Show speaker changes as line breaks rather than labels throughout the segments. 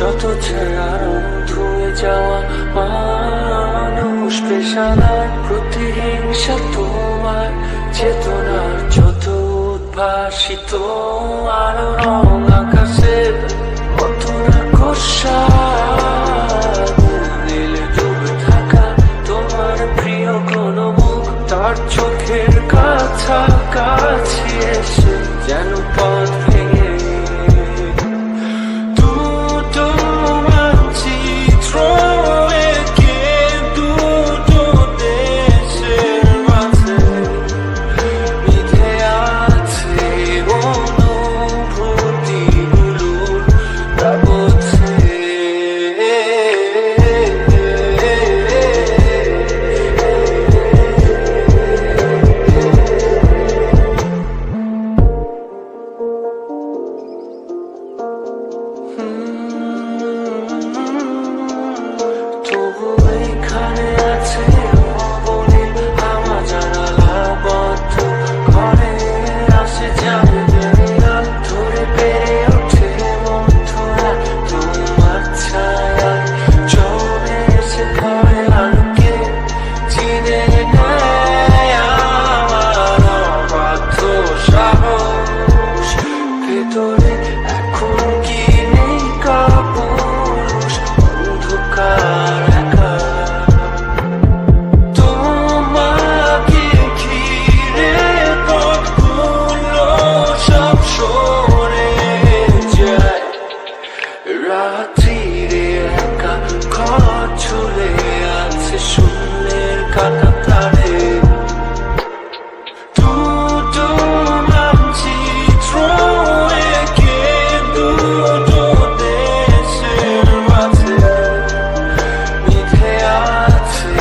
যত ছেঁড়া রং ধুয়ে যাওয়া মানুষ পেশাদার প্রতিহিংসা তোমার চেতনার যত উদ্ভাসিত আলো রং আকাশের কত না কষা নীলে ডুবে থাকা তোমার প্রিয় কোনো মুখ তার চোখের কাছাকাছি এসে যেন পথ ভেঙে রাত্রিরে একা ঘর ঝুলে আছে শূন্যের কাটা তারে দুটো মানচিত্র এঁকে দুটো দেশের মাঝে মিথে আছে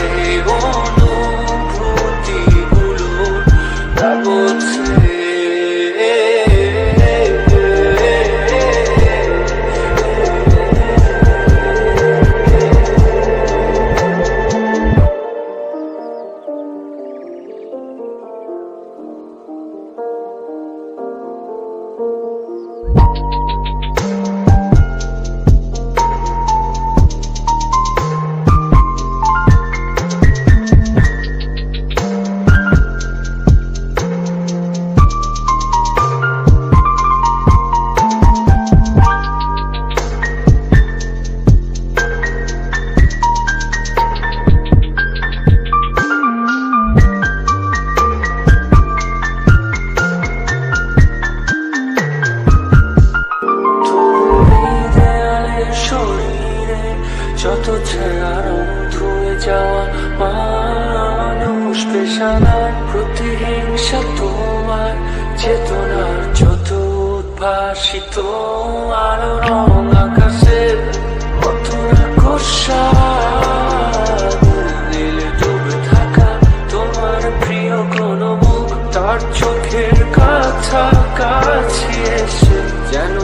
অনুভূতিগুলোর কাগজে যত ছেঁড়া রং ধুয়ে যাওয়া মানুষ পেশাদার প্রতিহিংসা তোমার চেতনার যত উদ্ভাসিত আলো রং আকাশের কত না কষা নীলে ডুবে থাকা তোমার প্রিয় কোনো মুখ তার চোখের কাছাকাছি এসে যেন